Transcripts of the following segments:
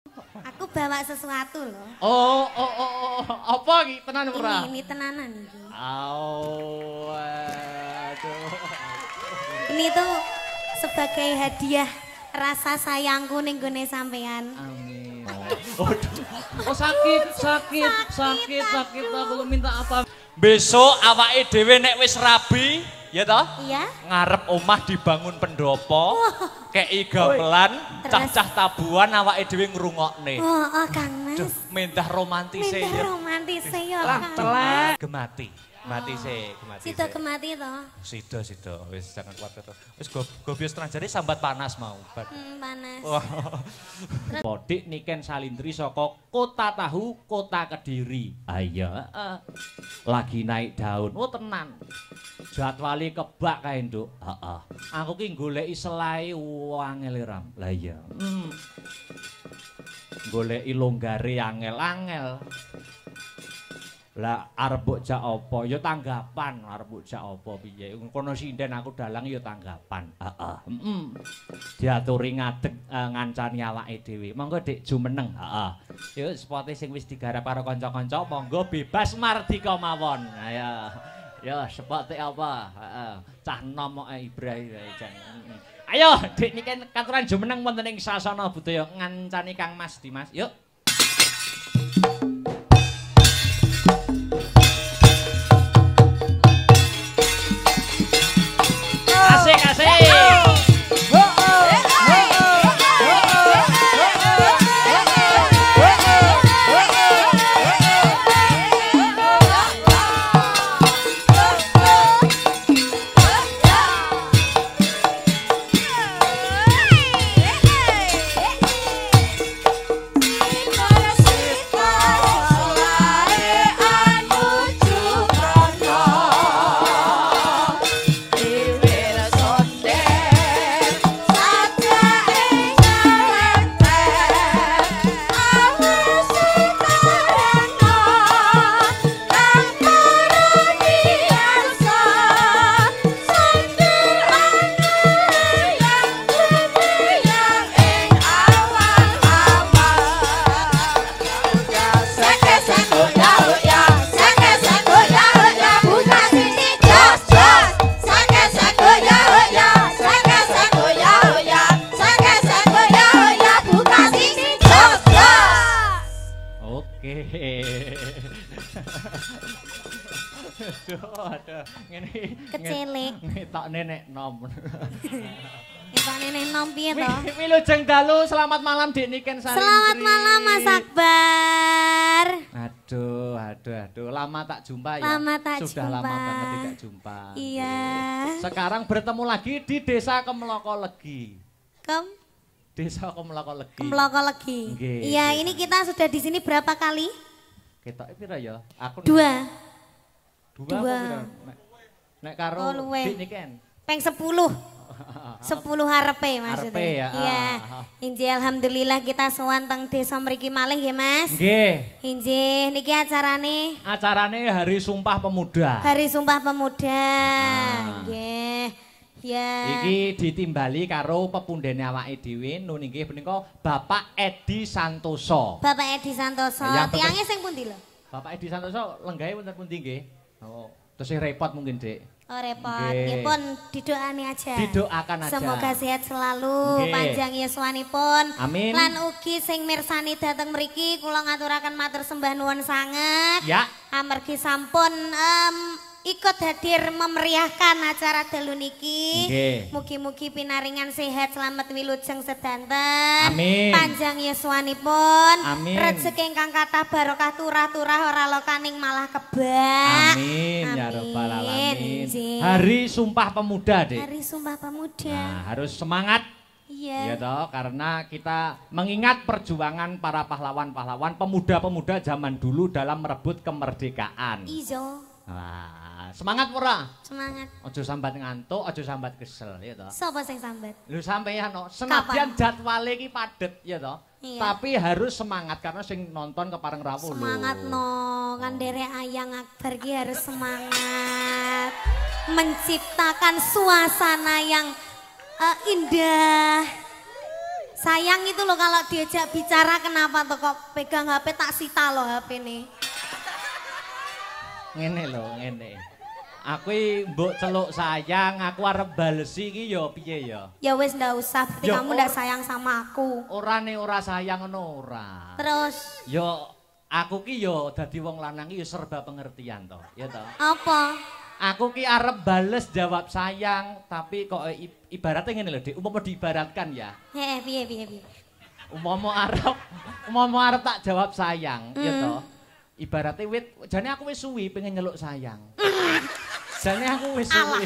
Aku bawa sesuatu loh. Oh. Apa iki tenan ora? Ini tenanan iki. Aduh. Ini tuh sebagai hadiah rasa sayangku ning gone sampean. Amin. Oh sakit aku minta apa? Besok awake dhewe nek wis rabi, ya toh? Iya. Ngarep omah dibangun pendopo. Kei gamelan, cah-cah tabuhan awake dhewe ngrungokne. Oh, Kang Mas. Mendah romantis ya. Mendah romantis ya. Gemati. Mati sih, gemati. Sida gemati to. Sida. Wis jangan kuat to. Wis gobios tenang jare sambat panas mau. Panas. Podik niken salindri saka Kota Tahu, Kota Kediri. Ayo, lagi naik daun. Oh tenan. Jadwali kebak kae, Nduk. Heeh. Aku ki goleki selai wangel ram. Lah iya. Goleki longgare angel-angel. Lah arep mbok jak apa? Ya tanggapan arep mbok jak apa piye. Kono sinden aku dalang ya tanggapan. Heeh. Diaturi ngadeg ngancani awake dhewe. Monggo Dik jumeneng. Heeh. Yo spote sing wis digarap karo kanca-kanca monggo bebas mardika mawon. Ayo. Yo spote apa? Heeh. Cah nom Ibrahim jan. Ayo Dik niki katuran jumeneng wonten ing sasana budaya ngancani Kang Mas Dimas. Yuk. Asik. Aduh, ngene Kecelik. Ngetokne nek nom. Ngetokne nek nom piye to? Wilujeng dalu, selamat malam Dik Niken Salindri. Selamat malam Mas Akbar. Aduh, lama tak jumpa ya. Lama tak Sudah jumpa. lama banget tidak jumpa. Iya. Sekarang bertemu lagi di Desa Kemloko Legi. Desa Kemloko Legi. Kemloko Legi. Iya, ini kita sudah di sini berapa kali? Ketoke pira ya? Aku Dua. Nek karo Dik Niken. Peng 10. 10 harepe maksudnya. Harepe ya. Iya. Injih alhamdulillah kita sowan teng desa mriki malih nggih Mas. Nggih. Injih niki acarane. Acarane Hari Sumpah Pemuda. Hari Sumpah Pemuda. Nggih. Ya. Iki ditimbali karo pepundhene awake dhewe nun inggih punika Bapak Edi Santoso. Bapak Edi Santoso. Tiange sing pundi lho? Bapak Edi Santoso lenggahe wonten pundi nggih? Oh, terus repot mungkin, Dik. Oh, repot. Nggih pun didoani aja. Didoakan aja. Semoga sehat selalu, panjang yuswanipun. Amin. Lan ugi sing mirsani dateng mriki kula ngaturaken matur sembah nuwun sanget. Ya. Amargi sampun ikut hadir memeriahkan acara dalu niki. Mugi-mugi pinaringan sehat selamat wilujeng sedanten. Amin. Panjang yuswanipun. Amin. Rezeki ingkang kathah barokah turah-turah ora lokaning malah kebak. Amin. Ya rabbal alamin. Injih. Hari Sumpah Pemuda, Dik. Hari Sumpah Pemuda. Nah, harus semangat. Iya. Ya toh, karena kita mengingat perjuangan para pahlawan-pahlawan pemuda-pemuda zaman dulu dalam merebut kemerdekaan. Ijo. Wah, semangat ora? Semangat. Ojo sambat ngantuk, ojo sambat kesel, ya toh. Sapa sing sambat? Lho sampeyan no, senadyan jadwale iki padet ya toh. Iya. Tapi harus semangat karena sing nonton kepareng rawuh lho. Semangat no, ngandere Ayang Akbar ki harus semangat. Menciptakan suasana yang indah. Sayang itu loh kalau diajak bicara kenapa tuh kok pegang HP tak sita loh HP nih. Ngene lho, ngene. Aku mbok celuk sayang, aku arep balesi iki ya piye ya? Ya wis ndak usah, berarti kamu ndak sayang sama aku. Ora sayang ngono ora. Terus? Yo aku ki yo dadi wong lanang ki yo serba pengertian to, ya to. Apa? Aku ki arep bales jawab sayang, tapi kok ibaratnya ngene lho, Dik. Umpama diibaratkan ya. Heeh, piye. Umpama arep tak jawab sayang, ya to. Ibaratnya jane aku wis suwi pengen nyeluk sayang. Jane aku wis suwi.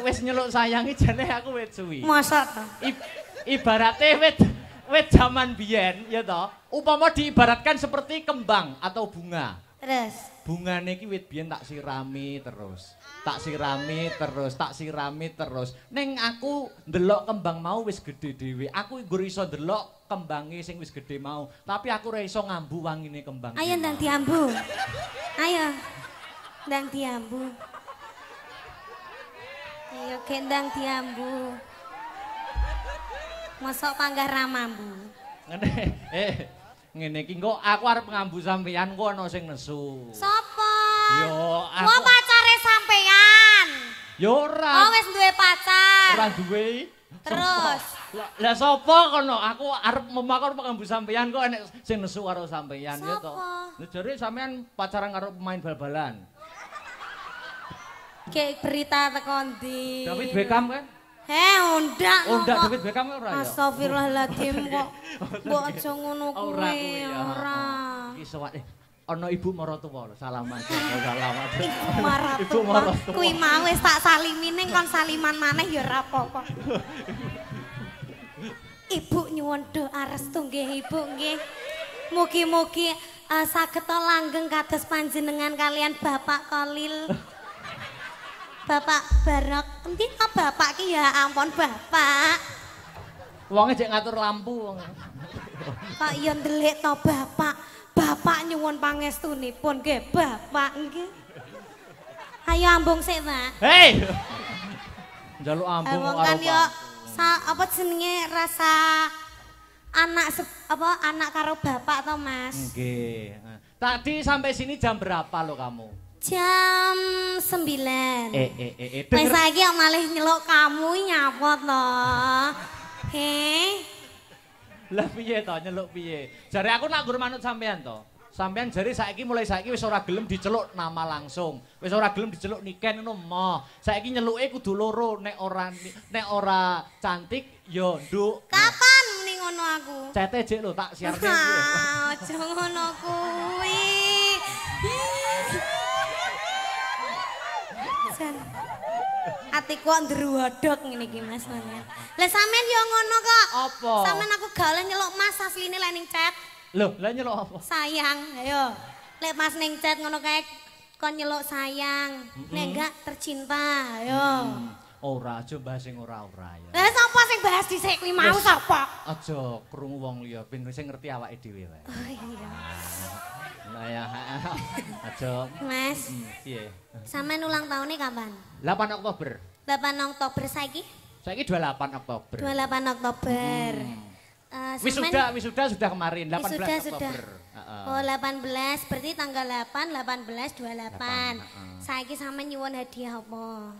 Wis nyeluk sayang iki jane aku wis suwi. Masa to? Ibaratnya wit zaman biyen ya toh, upama diibaratkan seperti kembang atau bunga. Terus bungane iki wit biyen tak sirami terus. Ning aku ndelok kembang mau wis gedhe dhewe. Aku nggur iso ndelok kembange sing wis gedhe mau, tapi aku ora iso ngambu wangine kembang. Ayo ndang diambu. Ayo. Ndang diambu. Ayo gendang diambu. Mosok panggah ramambu. Ngene iki kok aku arep ngambu sampeyan kok ana sing nesu. Sopo? Yo aku. Gua pacare sampeyan. Yo ora. Oh wis duwe pacar. Ora duwe. Terus. Lah sapa kono? Aku arep memakon ngambu sampeyan kok enek sing nesu karo sampeyan ya to. Lha jare sampeyan pacaran karo pemain bal-balan. Kayak berita teko ndi? David Beckham kan? Undak. Undak David Beckham ora ya? Astagfirullahaladzim kok. Mbok aja ngono kuwi. Ora. Iki sewak ana ibu maratuwa lho, salaman. Salaman. Ibu maratuwa. Kuwi mau wis tak salimi ning kon saliman maneh ya ora apa-apa. Ibu nyuwun doa restu nggih Ibu nggih. Mugi-mugi saged langgeng kados panjenengan kalian Bapak Kolil. Bapak Barok, endi to bapak ki ya ampun bapak. Wonge jek ngatur lampu wong. Kok ya ndelik to bapak. Bapak nyuwun pangestunipun nggih bapak nggih. Ayo ambung sik, Pak. Hei. Njaluk ambung karo kan yo apa jenenge rasa anak karo bapak to, Mas? Nggih. Tadi sampai sini jam berapa lo kamu? Jam 9. Wes saiki malih nyeluk kamu nyapa to? Lah piye to nyeluk piye? Jare aku nak nggur manut sampean to. Sampean jare mulai saiki wis ora gelem diceluk nama langsung. Wis ora gelem diceluk Niken ngono moh. Saiki nyeluke kudu loro nek ora cantik ya nduk. Kapan muni ngono aku? Cete jek lho tak siarne kuwi. Aja ngono kuwi. Atiku kok ndruwodok ngene iki Mas sampean. Lah sampean yo ngono kok. Apa? Sampean aku gawe nyeluk Mas asline lek ning chat. Loh, lah nyeluk apa? Sayang, ayo. Lek Mas ning chat ngono kae kon nyeluk sayang. Nek enggak tercinta, ayo. Ora aja bahas sing ora-ora ya. Lah sapa sing bahas dhisik kuwi mau sapa? Aja krungu wong liya ben sing ngerti awake dhewe wae. Oh iya. Lah ya, aja. Mas. Piye? Sampean ulang tahunnya kapan? 8 Oktober. 8 Oktober saiki? Saiki 28 Oktober. 28 Oktober. Wisuda sudah kemarin 18 Oktober. Oh 18 berarti tanggal 8 18 28. Saiki sampean nyuwun hadiah apa?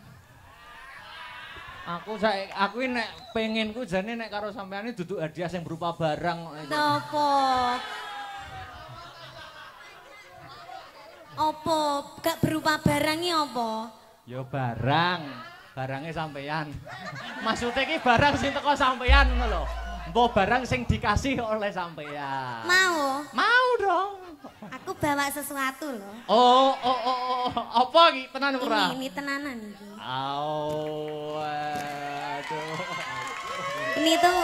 Aku nek pengenku jane nek karo sampean iki duduk hadiah sing berupa barang. Napa? Apa? Gak berupa barangnya apa? Ya barangnya sampean. Maksudnya ki barang sing teko sampean ngono lho. Mbok barang sing dikasih oleh sampean. Mau? Mau dong. Aku bawa sesuatu loh. Oh, apa iki tenan ora? Ini tenanan iki. Aduh. Ini tuh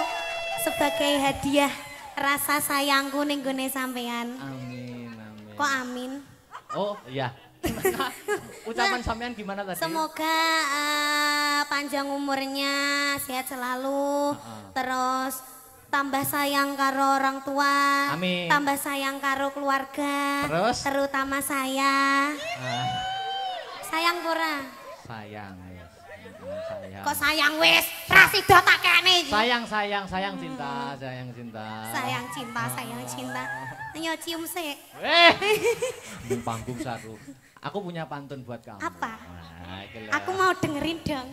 sebagai hadiah rasa sayangku ning gone sampean. Amin. Kok amin? Oh, iya. Ucapan sampean gimana tadi? Semoga panjang umurnya, sehat selalu, terus tambah sayang karo orang tua, amin. Tambah sayang karo keluarga, terutama saya. Sayang pura? Sayang, ya. sayang. Kok sayang wis, ra sida tak kene iki. Sayang cinta, sayang cinta. Sayang cinta, sayang cinta. Ayo cium sik. Ning panggung saru. Aku punya pantun buat kamu. Apa? Nah, aku mau dengerin dong.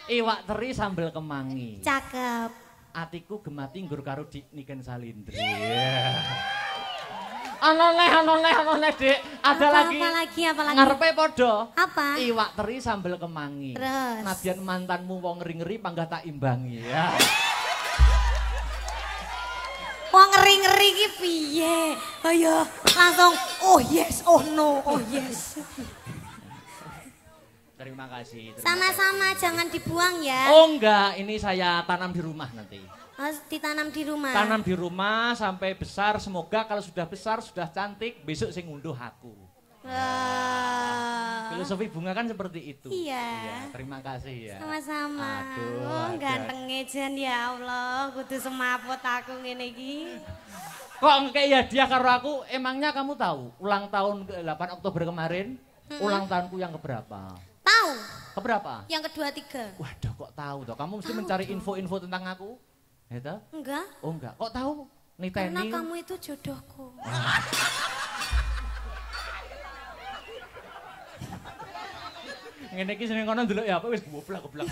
Iwak teri sambel kemangi. Cakep. Atiku gemati nggur karo Niken Salindri. Aneh, Dik. Ada lagi. Apa lagi? Ngarepe padha. Apa? Iwak teri sambel kemangi. Terus. Nadyan mantanmu wong ngeri-ngeri panggah tak imbangi. Ya. Wong ngeri-ngeri iki piye? Ayo langsung oh yes, oh no, oh yes. Terima kasih. Sama-sama, jangan dibuang ya. Oh enggak, ini saya tanam di rumah nanti. Ditanam di rumah. Tanam di rumah sampai besar, semoga kalau sudah besar, sudah cantik, besok sing ngunduh aku. Filosofi bunga kan seperti itu. Iya. Terima kasih ya. Sama-sama. Aduh, gantengnya Jan ya Allah, kudu semaput aku ngene iki. Kok kayak ya dia karo aku, emangnya kamu tahu ulang tahun 8 Oktober kemarin, ulang tahunku yang keberapa? Tahu. Keberapa? Yang kedua, tiga. Waduh, kok tahu toh? Kamu mesti tahu mencari toh. info-info tentang aku. Ya Enggak. Oh enggak. Kok tahu? Niteni. Karena kamu itu jodohku. Ngene iki seneng kono ndelok ya apa wis goblak-goblak.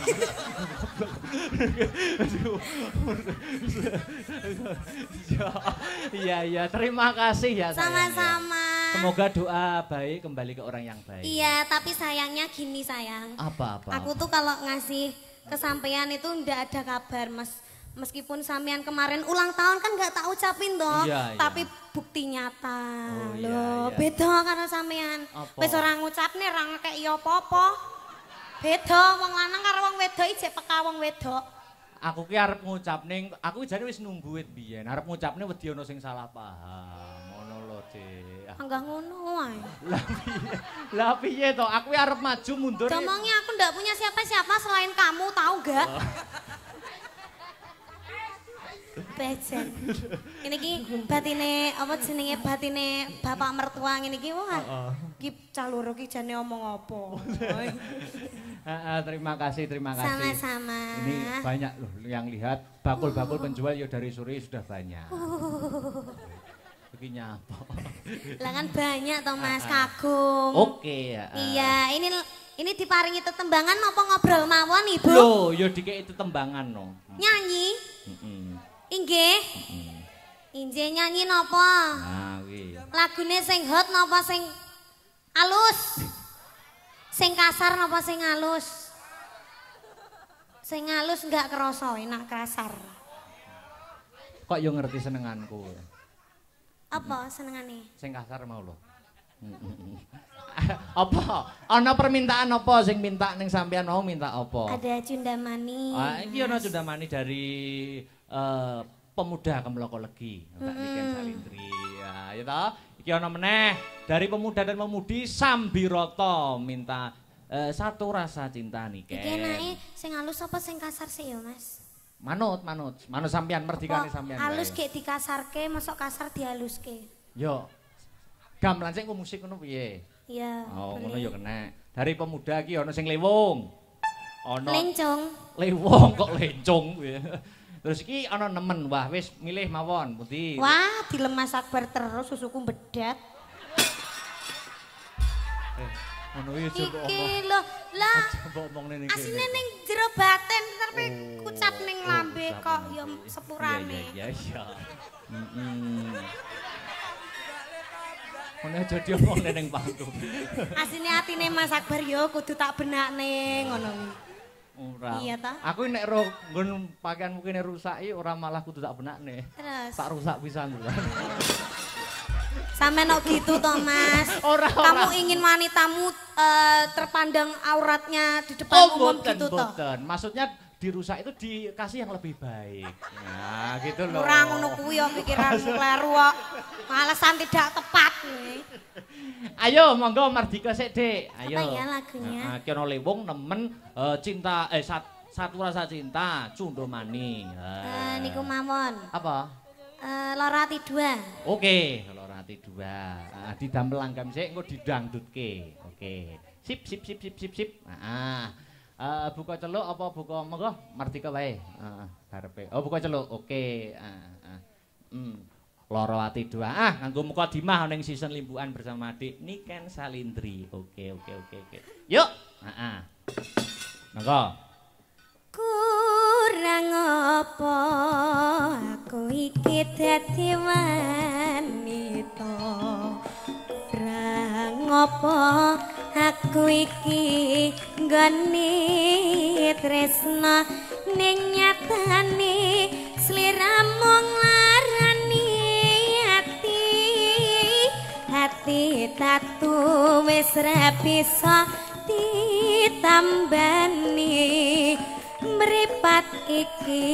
Iya, terima kasih ya sayang. Sama-sama. Semoga doa baik kembali ke orang yang baik. Iya, tapi sayangnya gini sayang. Apa? Aku tuh kalau ngasih kesampaian itu ndak ada kabar, Mas. Meskipun sampean kemarin ulang tahun kan nggak tak ucapin toh, Iya. tapi bukti nyata. Oh, iya, Loh, iya. beda karena sampean. Apa? Wis ora ngucapne ra ngekek ya apa-apa. Beda wong lanang karo wong wedok iki jek peka wong wedok. Aku ki arep ngucapne, aku jane wis nunggu wit biyen. Arep ngucapne wedi ana sing salah paham. Ngono lho, Dik. Enggak ngono wae. Lah piye to? Aku arep maju mundur. Ngomongnya aku ndak punya siapa-siapa selain kamu, tahu gak? Bejen. Ini ki batine apa jenenge batine bapak mertua ngene iki wah. Ki caluro ki jane omong apa. Terima kasih. Sama-sama. Ini banyak loh yang lihat bakul-bakul penjual ya dari sore sudah banyak. Begini apa? Lah kan banyak toh Mas, kagum. Oke ya. Iya, ini diparingi tetembangan apa ngobrol mawon Ibu? Loh, ya dikei tetembangan no. Nyanyi? Heeh. Inggih. Inggih nyanyi napa? Nah, kuwi. Lagune sing hot napa sing alus? Sing kasar napa sing alus? Sing alus enggak kerasa, enak kasar. Kok yo ngerti senenganku. Apa senengane? Sing kasar mau lho. Apa? Ana permintaan apa sing minta ning sampean mau minta apa? Ada cundamani. Iki ana cundamani dari pemuda Kemloko Legi, Mbak Niken Salindri. Ya toh. Iki ana meneh dari pemuda dan pemudi Sambiroto minta satu rasa cinta Niken. Iki enake sing alus apa sing kasar sih ya, Mas? Manut sampean merdikane sampean. Alus gek dikasarke, masuk kasar dihaluske. Yo. Gamelan sing ku musik ngono piye? Iya. Oh, ngono ya kena. Dari pemuda iki ana sing lewung. Ana Lencong. Lewung kok lencong piye. Terus iki ana nemen. Wah, wis milih mawon pundi. Wah, dilemas Akbar terus susuku bedat. Ngono iki coba Iki omong. lho, lah Coba omong ning kene. asline ning jero baten tapi kucap ning lambe kok ya Iya, sepurane. Iya. Ono aja diomong ning panggung. Asline atine Mas Akbar ya kudu tak benakne ngono kuwi. Ora. Iya ta? Aku nek ro nggon pakaianmu kene rusaki ora malah kudu tak benakne. Terus Tak rusak pisan lho. sampe nok gitu toh Mas. Ora. Kamu ingin wanitamu terpandang auratnya di depan umum gitu toh. Boten. Maksudnya dirusak itu dikasih yang lebih baik. Nah, gitu loh. Ora ngono kuwi ya pikiranmu kleru kok. Alasan tidak tepat nih. Ayo monggo Mardika sik, Dik. Ayo. Apa ya lagunya? Heeh, ki ana lewung nemen cinta satu rasa cinta Cundomani. Niku mawon. Apa? Lorati 2. Oke, Lorati 2. Didamel langgam sik engko didangdutke. Oke. Sip. Heeh. Buka celuk apa buka monggo Martika wae. Heeh, karepe. Oh, buka celuk. Oke. Loro ati dua. Nganggo mukadimah ning season limbukan bersama adik Niken Salindri. Oke. Yuk. Heeh. Monggo. Kurang apa aku iki dadi wanita. Kurang apa aku iki nggone tresna ning nyatane sliramu nglarani ati tatu wis ra bisa ditambani mripat iki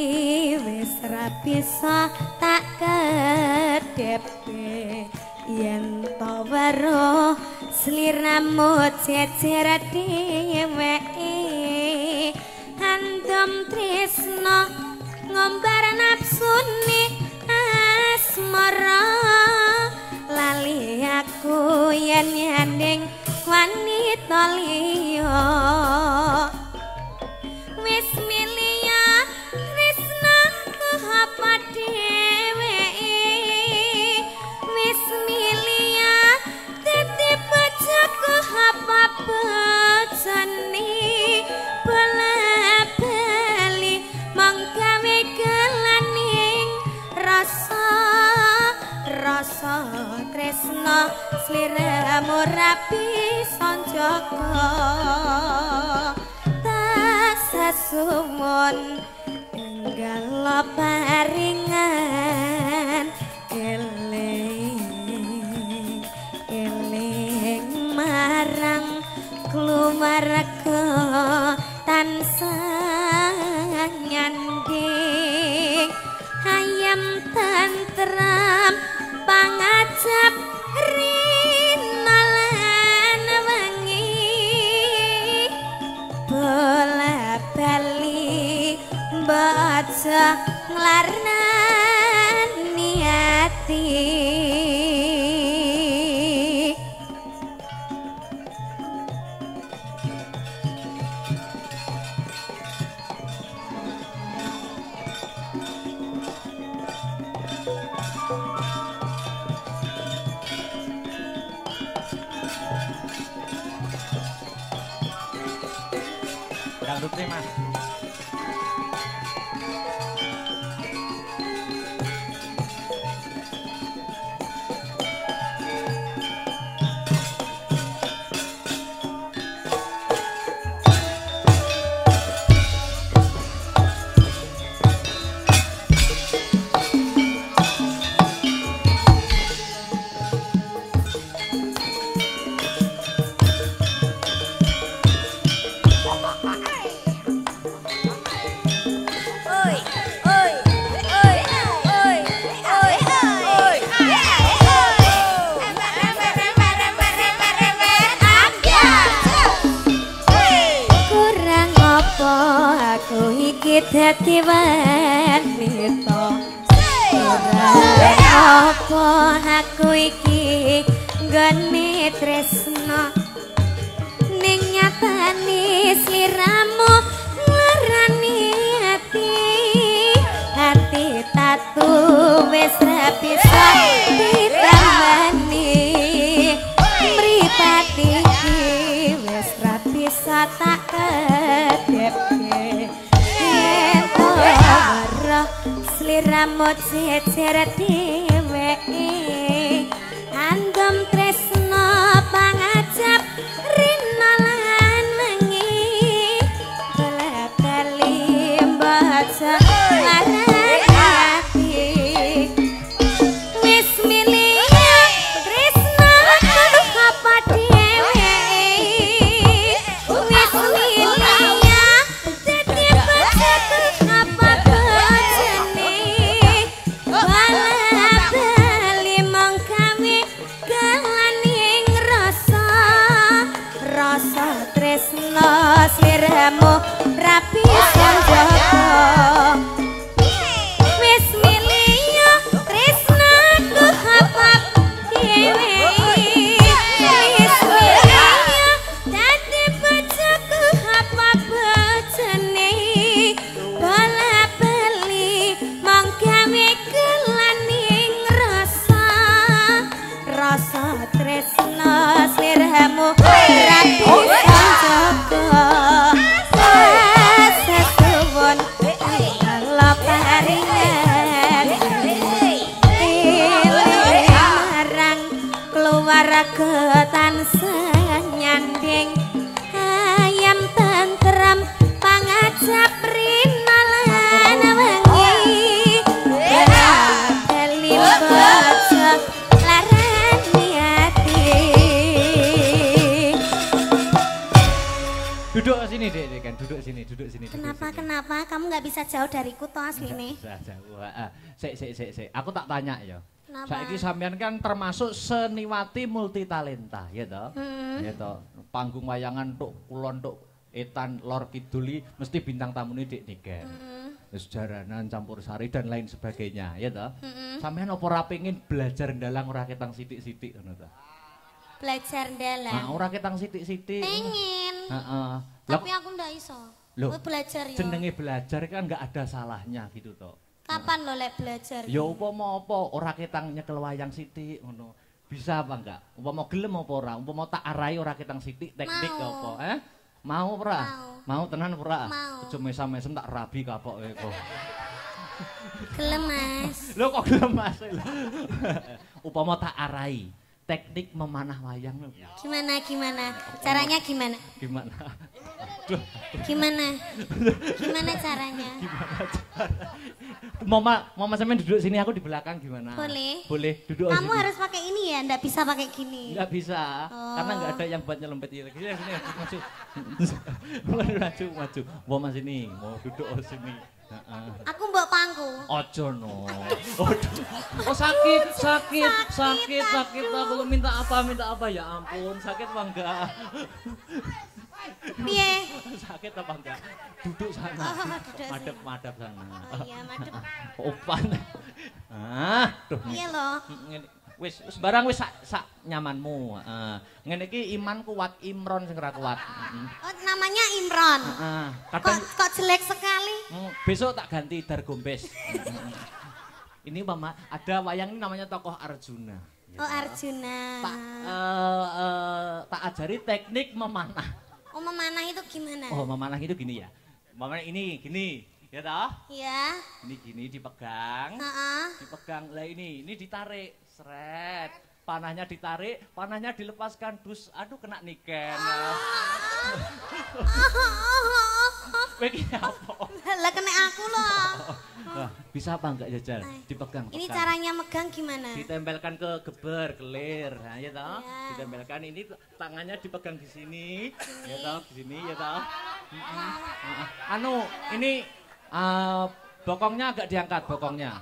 wis ra bisa tak kedepe yen to weruh sliramu jejer dheweke andom tresna ngombar nafsune asmara lali aku yen nyanding wanita liya wis milya tresnaku apa dheweke wis milya dadi bojoku apa bojone bola bali manggawe gelaning rasa tresna sliramu rapi sanjaka sasumun enggal paringan eling marang kluwarga tansah nyanding ayam tentram pangajap rinalan wengi bola bali baca nglarnani ati Mas. dadi wanita ora apa aku iki nggone tresna ning nyatane sliramu nglarani ati tatu wis ra bisa ditambani mripate iki wis ra bisa tak kedepe sliramu jejer dheweke andom tresna pangajap rinalan wengi bali baca larang ati wis milih tresna apa dheweke wis milih dadi bojoku apa bojone bala bali mangkawe galaning rasa tresna sliramu rapi sanjaka wis milih tresnaku apa dhewe wis milih dadi bojoku apa rapi sanjoko sesuwun lo paringan iling marang keluarga tansah nyanding ayam tentrem pangajap rinalan wengi dalil baca larani hati. Duduk sini dek kan, duduk sini. Kenapa? Kamu nggak bisa jauh dariku toh asli nih. Bisa jauh. Sik. Aku tak tanya ya. Kenapa? Saiki sampean kan termasuk seniwati multitalenta, ya toh? Ya toh. Panggung wayangan tuk kulon tuk etan lor kiduli mesti bintang tamune Dik Niken. Terus jaranan campur sari dan lain sebagainya, ya toh? Sampean apa ora pengin belajar ndalang ora ketang sithik-sithik ngono toh? Belajar dalang. Nah, ora ketang sithik-sithik. Pengen. Heeh. Tapi aku ndak iso. Loh, belajar ya. Jenenge belajar kan nggak ada salahnya gitu toh. Kapan lo lek belajar? Ya upama apa ora ketang nyekel wayang sithik ngono. Bisa apa enggak? Upama gelem apa ora? Upama tak arahi ora ketang sithik teknik apa? Mau ora? Mau tenan ora? Aja mesam-mesem tak rabi kapoke kok. Gelem Mas. Lho kok gelem Mas? Upama tak arahi teknik memanah wayang. Gimana? Caranya gimana? Gimana? Gimana caranya? Mama sampean duduk sini, aku di belakang gimana? Boleh duduk. Kamu harus pakai ini ya, ndak bisa pakai gini. Nggak bisa, karena nggak ada yang buat nyelempet ini. Sini, maju. Mau sini, mau duduk sini. Aku mbok pangku. Ojo no. Oh sakit. Aku minta apa ya ampun, sakit apa enggak? Piye? Sakit apa enggak? Duduk sana. Madep sana. Oh iya, madep. Opan. Iya loh. Wis barang wis sak nyamanmu. Ngene iki iman kuat, Imron sing ora kuat. Oh, namanya Imron. Kok jelek sekali? Besok tak ganti Dargombes. Ini Mama, ada wayang ini namanya tokoh Arjuna. Oh, Arjuna. Tak ajari teknik memanah. Oh, memanah itu gimana? Oh, memanah itu gini ya. Memanah ini gini, ya toh? Iya. Ini gini dipegang. Dipegang. Lah ini ditarik. Sret. Panahnya ditarik, panahnya dilepaskan. Dus, aduh kena Niken. Begini apa? Lah kena aku loh. Bisa apa enggak jajal? Dipegang. Ini caranya megang gimana? Ditempelkan ke geber, kelir. Nah, ya toh? Ditempelkan ini tangannya dipegang di sini. Ya toh, di sini ya toh. Ini bokongnya agak diangkat bokongnya.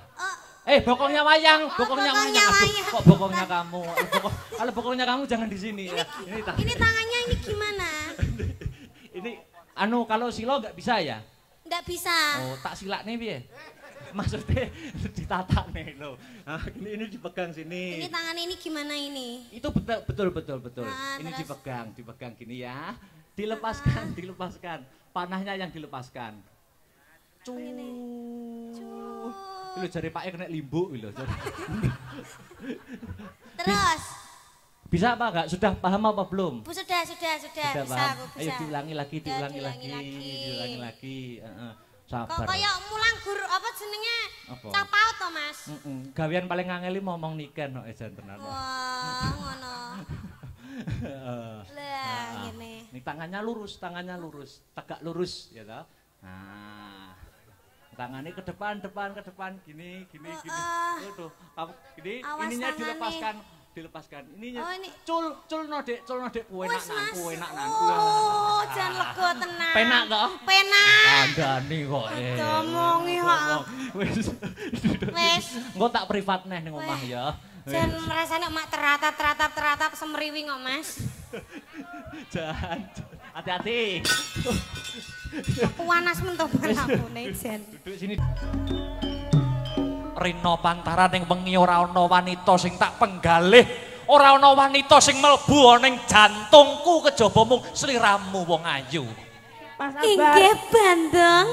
Bokongnya wayang. Aduh, kok bokongnya kamu? Kalau bokongnya kamu jangan di sini. Ini tangannya ini gimana? Ini kalau silo nggak bisa ya? Nggak bisa. Oh, tak silak nih piye? Maksudnya ditata nih loh. Nah, ini dipegang sini. Ini tangan ini gimana ini? Itu betul. Ini terus? dipegang gini ya. Dilepaskan. Panahnya yang dilepaskan. Lho jare Pak kena limbuk lho. Terus bisa apa enggak? Sudah paham apa belum? Sudah. Bisa paham. aku bisa. Ayo diulangi lagi. Sabar. Kok kayak mulang guru apa jenenge? Capau to, Mas? Gawean paling ngangeli momong Niken kok ejan tenan. Wah, ngono. Lah, ngene. Ini tangannya lurus, tegak lurus ya toh. Nah. Tangannya ke depan, gini. Tuh, kamu gini, ininya dilepaskan. Ininya cul no dek, ku enak nan. Oh, jangan lego tenan. Penak toh? Penak. Andani kok. Ngomongi kok. Wis. Engko tak privat neh ning omah ya. Jan merasane mak teratap semriwi kok, Mas. Jan, hati-hati. Panas mentok panapune Jan. Duduk sini. Rina Pantara ning wengi ora ana wanita sing tak penggalih, ora ana wanita sing mlebu ning jantungku kejaba mung sliramu wong ayu. Inggih Bandung.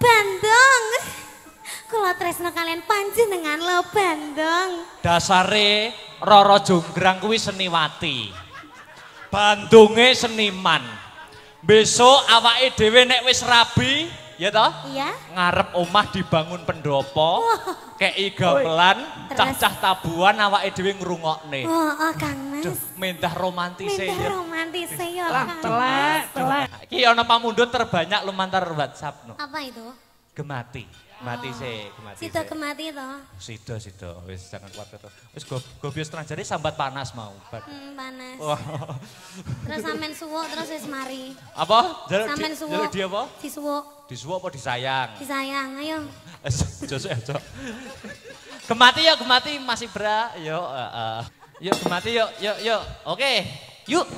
Bandung. Kula tresna kalian panjenengan lho Bandung. Dasare Rara Jonggrang kuwi seniwati. Bandunge seniman. Besok awake dhewe nek wis rabi, ya toh? Iya. Ngarep omah dibangun pendopo, kei gamelan, cah-cah tabuhan awake dhewe ngrungokne. Oh, Kang Mas. Duh, mendah romantise ya. Mendah romantise ya, Kang. Telek. Iki ana pamundhut terbanyak lumantar WhatsApp no. Apa itu? Gemati. Mati sih, gemati. Sida kemati to. Sida, wis jangan kuat to. Wis go bios tengah jari sambat panas mau. Panas. Wah. Terus sampean suwuk terus wis mari. Apa? Sampean suwuk. Jaluk dia apa? Disuwuk. Disuwuk apa disayang? Disayang, ayo. Josok aja. Gemati masih bra. Yuk, yuk gemati yuk. Oke, yuk.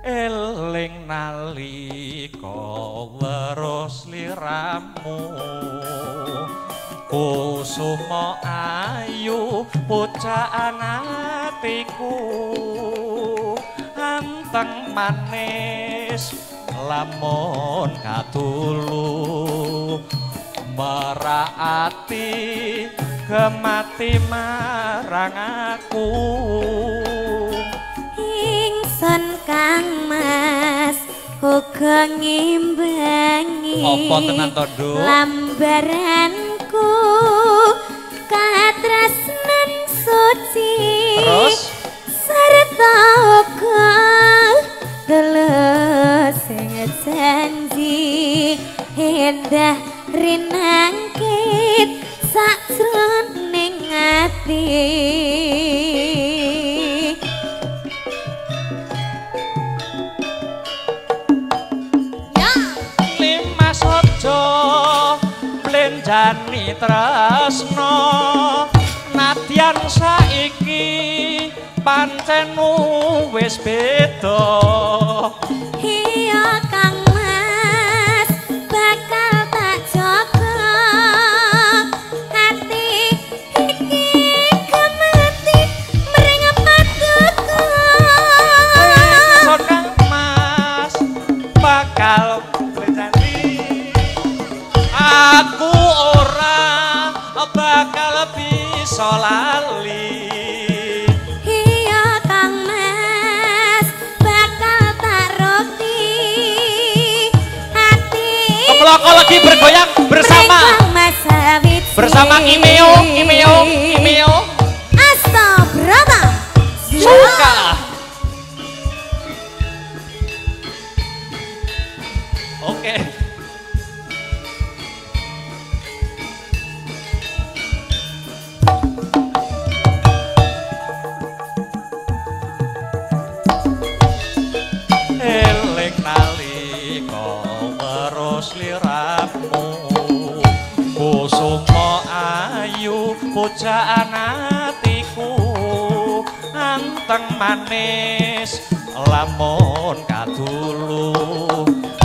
Eling nalika weruh sliramu kusuma ayu pucaan atiku anteng manis lamun katulu meraati gemati marang aku Ingsun Kang Mas uga ngimbangi apa tenan to, Nduk? Lambaranku katresnan suci Terus sarta uga tulus sing janji endah rinangkit sakjroning ati Jani tresno nadyan saiki pancen wis beda iya Kang Mas bakal tak jaga hati iki gemati mring paduka ingsun Kang Mas bakal aku ora bakal bisa lali iya Kang Mas bakal tak roti hati keploko lagi bergoyang bersama Imeo Asta Brata suka oke. Sliramu kusuma ayu pujaan atiku anteng manis lamun kadulu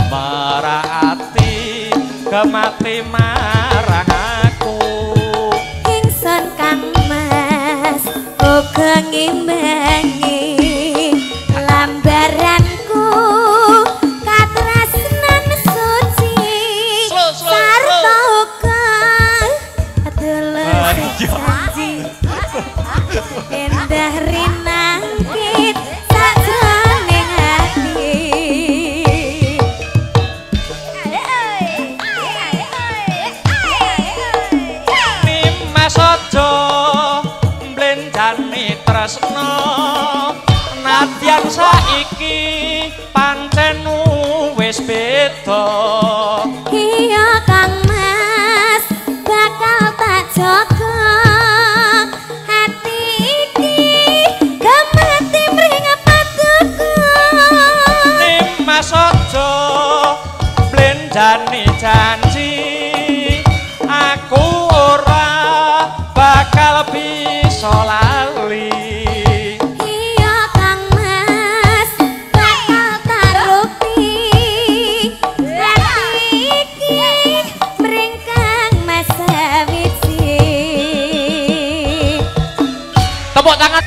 meraati gemati marang aku ingsun Kang Mas uga ngimbangi lambaranku endah rinangkit sakjroning ati Nimas aja mblenjani tresno nadyan saiki pancen wis beda iya Kang Mas bakal tak jaga aja blenjani janji aku ora bakal bisa lali iya Kang Mas bakal tarupi hati iki mring Kang Mas sawiji tepuk tangan